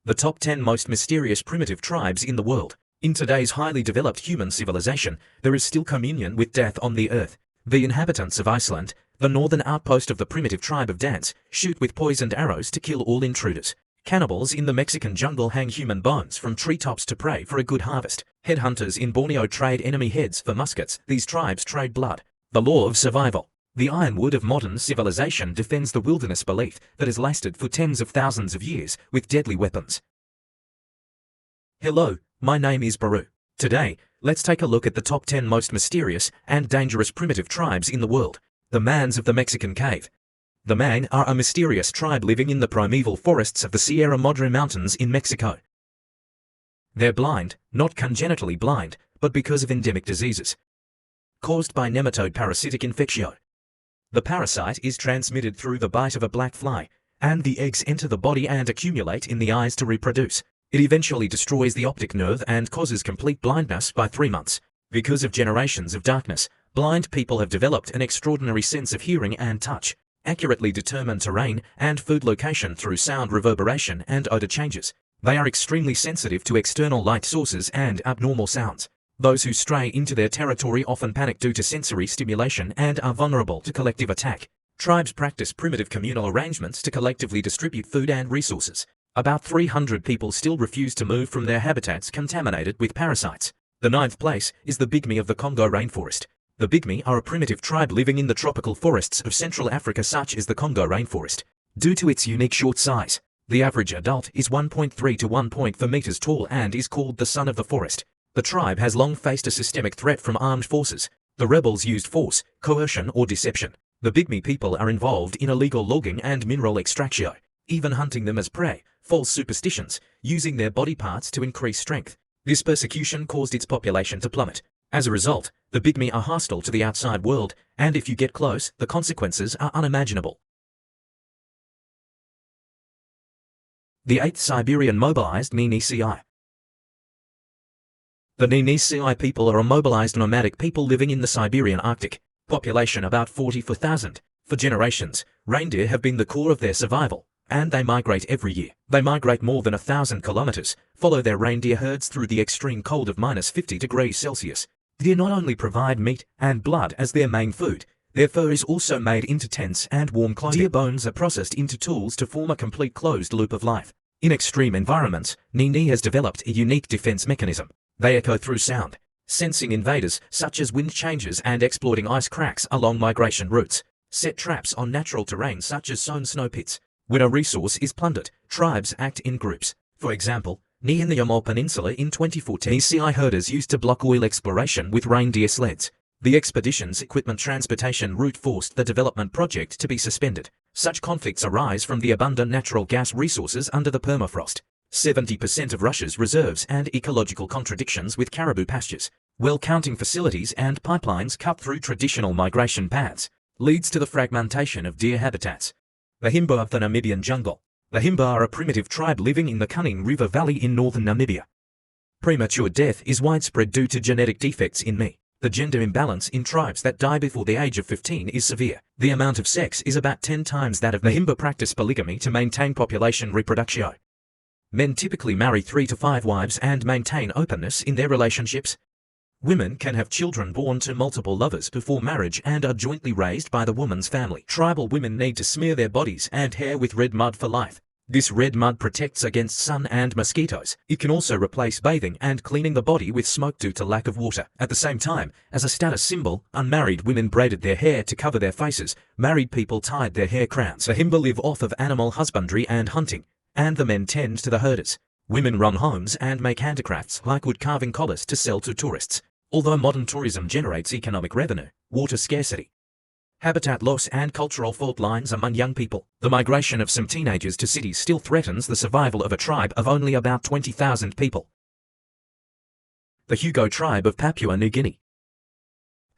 The top 10 most mysterious primitive tribes in the world. In today's highly developed human civilization, there is still communion with death on the earth. The inhabitants of Iceland, the northern outpost of the primitive tribe of Dance, shoot with poisoned arrows to kill all intruders. Cannibals in the Mexican jungle hang human bones from treetops to pray for a good harvest. Headhunters in Borneo trade enemy heads for muskets. These tribes trade blood. The law of survival. The ironwood of modern civilization defends the wilderness belief that has lasted for tens of thousands of years with deadly weapons. Hello, my name is Baru. Today, let's take a look at the top 10 most mysterious and dangerous primitive tribes in the world. The Mans of the Mexican Cave. The Man are a mysterious tribe living in the primeval forests of the Sierra Madre Mountains in Mexico. They're blind, not congenitally blind, but because of endemic diseases caused by nematode parasitic infection. The parasite is transmitted through the bite of a black fly, and the eggs enter the body and accumulate in the eyes to reproduce. It eventually destroys the optic nerve and causes complete blindness by 3 months. Because of generations of darkness, blind people have developed an extraordinary sense of hearing and touch, accurately determine terrain and food location through sound reverberation and odor changes. They are extremely sensitive to external light sources and abnormal sounds. Those who stray into their territory often panic due to sensory stimulation and are vulnerable to collective attack. Tribes practice primitive communal arrangements to collectively distribute food and resources. About 300 people still refuse to move from their habitats contaminated with parasites. The 9th place is the Pygmy of the Congo rainforest. The Pygmy are a primitive tribe living in the tropical forests of Central Africa such as the Congo rainforest. Due to its unique short size, the average adult is 1.3 to 1.4 meters tall and is called the son of the forest. The tribe has long faced a systemic threat from armed forces. The rebels used force, coercion or deception. The Pygmy people are involved in illegal logging and mineral extraction, even hunting them as prey, false superstitions, using their body parts to increase strength. This persecution caused its population to plummet. As a result, the Pygmy are hostile to the outside world, and if you get close, the consequences are unimaginable. The 8th Siberian mobilized Ninisi. The Ninisi people are a mobilized nomadic people living in the Siberian Arctic. Population about 44,000. For generations, reindeer have been the core of their survival, and they migrate every year. They migrate more than 1,000 kilometers, follow their reindeer herds through the extreme cold of -50 degrees Celsius. They not only provide meat and blood as their main food, their fur is also made into tents and warm clothing. Deer bones are processed into tools to form a complete closed loop of life. In extreme environments, Nini has developed a unique defense mechanism. They echo through sound, sensing invaders such as wind changes and exploiting ice cracks along migration routes. Set traps on natural terrain such as sown snow pits. When a resource is plundered, tribes act in groups. For example, near the Yamal Peninsula in 2014, Nisei herders used to block oil exploration with reindeer sleds. The expedition's equipment transportation route forced the development project to be suspended. Such conflicts arise from the abundant natural gas resources under the permafrost. 70% of Russia's reserves and ecological contradictions with caribou pastures, well counting facilities and pipelines cut through traditional migration paths, leads to the fragmentation of deer habitats. The Himba of the Namibian jungle. The Himba are a primitive tribe living in the Cunning River Valley in northern Namibia. Premature death is widespread due to genetic defects in me. The gender imbalance in tribes that die before the age of 15 is severe. The amount of sex is about 10 times that of the Himba. Practice polygamy to maintain population reproduction. Men typically marry 3 to 5 wives and maintain openness in their relationships. Women can have children born to multiple lovers before marriage and are jointly raised by the woman's family. Tribal women need to smear their bodies and hair with red mud for life. This red mud protects against sun and mosquitoes. It can also replace bathing and cleaning the body with smoke due to lack of water. At the same time, as a status symbol, unmarried women braided their hair to cover their faces. Married people tied their hair crowns. The Himba live off of animal husbandry and hunting, and the men tend to the herders. Women run homes and make handicrafts like wood carving collars to sell to tourists. Although modern tourism generates economic revenue, water scarcity, habitat loss and cultural fault lines among young people, the migration of some teenagers to cities still threatens the survival of a tribe of only about 20,000 people. The Hugo tribe of Papua New Guinea.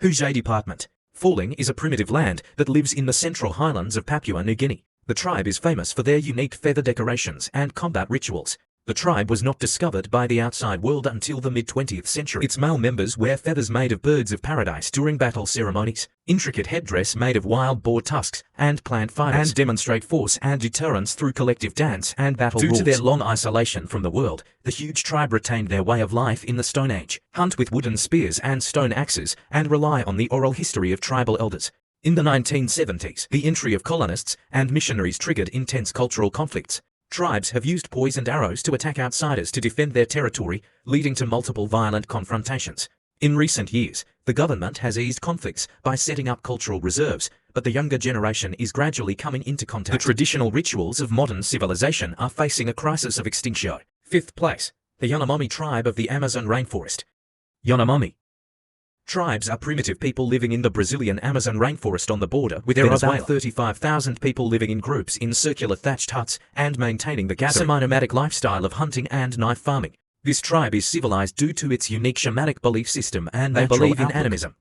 Hujay Department. Falling is a primitive land that lives in the central highlands of Papua New Guinea. The tribe is famous for their unique feather decorations and combat rituals. The tribe was not discovered by the outside world until the mid-20th century. Its male members wear feathers made of birds of paradise during battle ceremonies, intricate headdress made of wild boar tusks and plant fibers, and demonstrate force and deterrence through collective dance and battle rules. Due to their long isolation from the world, the huge tribe retained their way of life in the Stone Age, hunt with wooden spears and stone axes, and rely on the oral history of tribal elders. In the 1970s, the entry of colonists and missionaries triggered intense cultural conflicts. Tribes have used poisoned arrows to attack outsiders to defend their territory, leading to multiple violent confrontations. In recent years, the government has eased conflicts by setting up cultural reserves, but the younger generation is gradually coming into contact. The traditional rituals of modern civilization are facing a crisis of extinction. 5th place, the Yanomami tribe of the Amazon rainforest. Yanomami tribes are primitive people living in the Brazilian Amazon rainforest on the border with Venezuela. There are about 35,000 people living in groups in circular thatched huts and maintaining the semi-nomadic lifestyle of hunting and knife farming. This tribe is civilized due to its unique shamanic belief system and they believe in animism,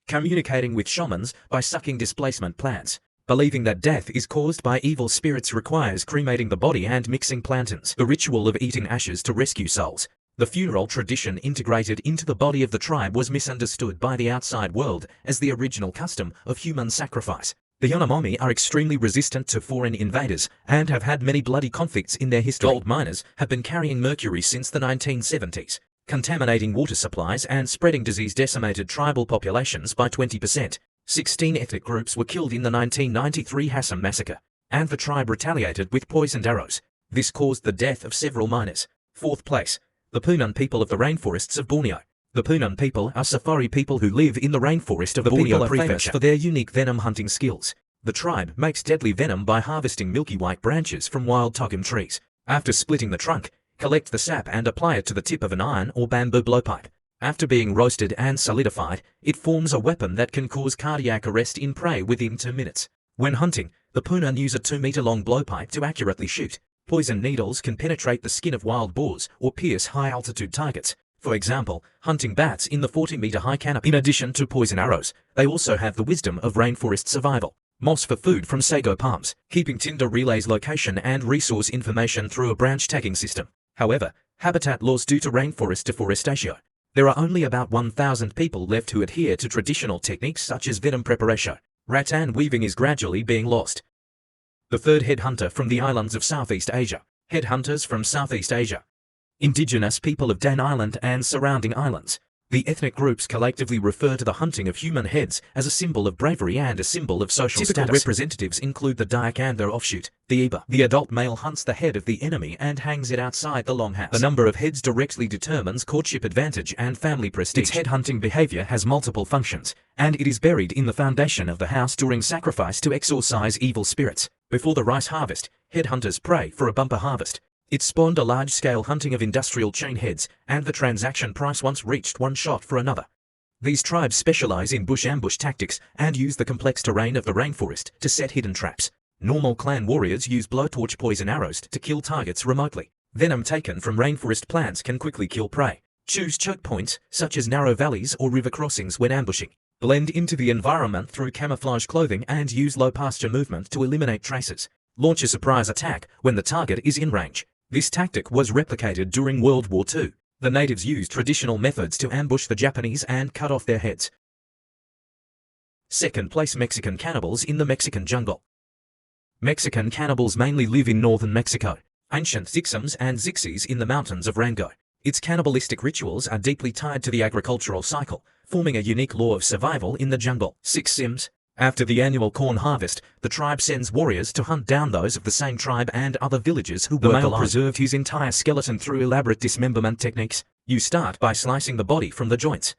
communicating with shamans by sucking displacement plants. Believing that death is caused by evil spirits requires cremating the body and mixing plantains, the ritual of eating ashes to rescue souls. The funeral tradition integrated into the body of the tribe was misunderstood by the outside world as the original custom of human sacrifice. The Yanomami are extremely resistant to foreign invaders and have had many bloody conflicts in their history. Gold miners have been carrying mercury since the 1970s, contaminating water supplies and spreading disease decimated tribal populations by 20%. 16 ethnic groups were killed in the 1993 Hassan massacre, and the tribe retaliated with poisoned arrows. This caused the death of several miners. 4th place, the Punan people of the rainforests of Borneo. The Punan people are safari people who live in the rainforest of the Borneo Prefecture for their unique venom hunting skills. The tribe makes deadly venom by harvesting milky white branches from wild togam trees. After splitting the trunk, collect the sap and apply it to the tip of an iron or bamboo blowpipe. After being roasted and solidified, it forms a weapon that can cause cardiac arrest in prey within 2 minutes. When hunting, the Punan use a 2-meter-long blowpipe to accurately shoot. Poison needles can penetrate the skin of wild boars or pierce high-altitude targets. For example, hunting bats in the 40-meter-high canopy. In addition to poison arrows, they also have the wisdom of rainforest survival. Moss for food from sago palms. Keeping tinder relays location and resource information through a branch tagging system. However, habitat loss due to rainforest deforestation. There are only about 1,000 people left who adhere to traditional techniques such as venom preparation. Rattan weaving is gradually being lost. The third headhunter from the islands of Southeast Asia. Headhunters from Southeast Asia. Indigenous people of Dan Island and surrounding islands. The ethnic groups collectively refer to the hunting of human heads as a symbol of bravery and a symbol of social status. Typical representatives include the Dayak and their offshoot, the Iba. The adult male hunts the head of the enemy and hangs it outside the longhouse. The number of heads directly determines courtship advantage and family prestige. Its headhunting behavior has multiple functions, and it is buried in the foundation of the house during sacrifice to exorcise evil spirits. Before the rice harvest, headhunters pray for a bumper harvest. It spawned a large-scale hunting of industrial chain heads, and the transaction price once reached one shot for another. These tribes specialize in bush ambush tactics and use the complex terrain of the rainforest to set hidden traps. Normal clan warriors use blowtorch poison arrows to kill targets remotely. Venom taken from rainforest plants can quickly kill prey. Choose choke points, such as narrow valleys or river crossings when ambushing. Blend into the environment through camouflage clothing and use low pasture movement to eliminate traces. Launch a surprise attack when the target is in range. This tactic was replicated during World War II. The natives used traditional methods to ambush the Japanese and cut off their heads. 2nd place, Mexican cannibals in the Mexican jungle. Mexican cannibals mainly live in northern Mexico. Ancient Zixums and Zixis in the mountains of Rango. Its cannibalistic rituals are deeply tied to the agricultural cycle, forming a unique law of survival in the jungle. 6 Sims. After the annual corn harvest, the tribe sends warriors to hunt down those of the same tribe and other villagers who work alone. The male preserved his entire skeleton through elaborate dismemberment techniques. You start by slicing the body from the joints.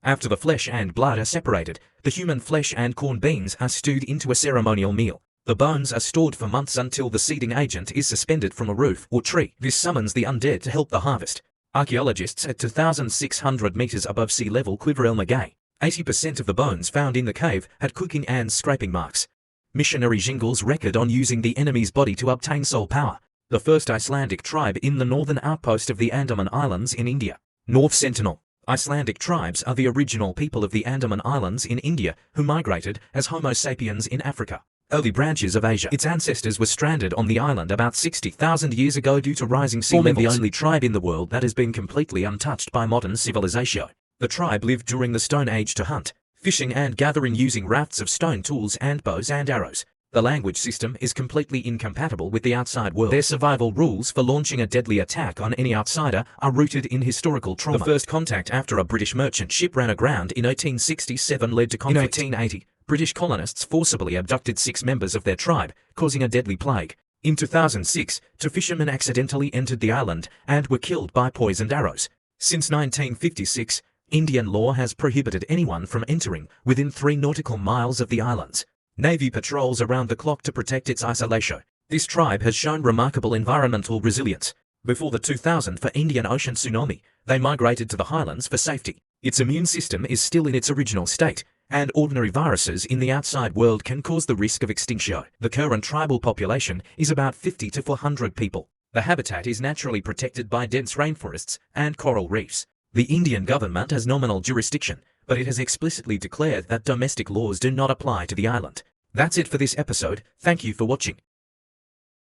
After the flesh and blood are separated, the human flesh and corn beans are stewed into a ceremonial meal. The bones are stored for months until the seeding agent is suspended from a roof or tree. This summons the undead to help the harvest. Archaeologists at 2,600 meters above sea level quiver El Magay. 80% of the bones found in the cave had cooking and scraping marks. Missionary Jingle's record on using the enemy's body to obtain soul power. The first Icelandic tribe in the northern outpost of the Andaman Islands in India. North Sentinel. Icelandic tribes are the original people of the Andaman Islands in India who migrated as Homo sapiens in Africa. early branches of Asia. Its ancestors were stranded on the island about 60,000 years ago due to rising sea levels. The only tribe in the world that has been completely untouched by modern civilization. The tribe lived during the Stone Age to hunt, fishing and gathering using rafts of stone tools and bows and arrows. The language system is completely incompatible with the outside world. Their survival rules for launching a deadly attack on any outsider are rooted in historical trauma. The first contact after a British merchant ship ran aground in 1867 led to conflict. In 1880, British colonists forcibly abducted 6 members of their tribe, causing a deadly plague. In 2006, 2 fishermen accidentally entered the island and were killed by poisoned arrows. Since 1956, Indian law has prohibited anyone from entering within 3 nautical miles of the islands. Navy patrols around the clock to protect its isolation. This tribe has shown remarkable environmental resilience. Before the 2004 Indian Ocean tsunami, they migrated to the highlands for safety. Its immune system is still in its original state, and ordinary viruses in the outside world can cause the risk of extinction. The current tribal population is about 50 to 400 people. The habitat is naturally protected by dense rainforests and coral reefs. The Indian government has nominal jurisdiction, but it has explicitly declared that domestic laws do not apply to the island. That's it for this episode. Thank you for watching.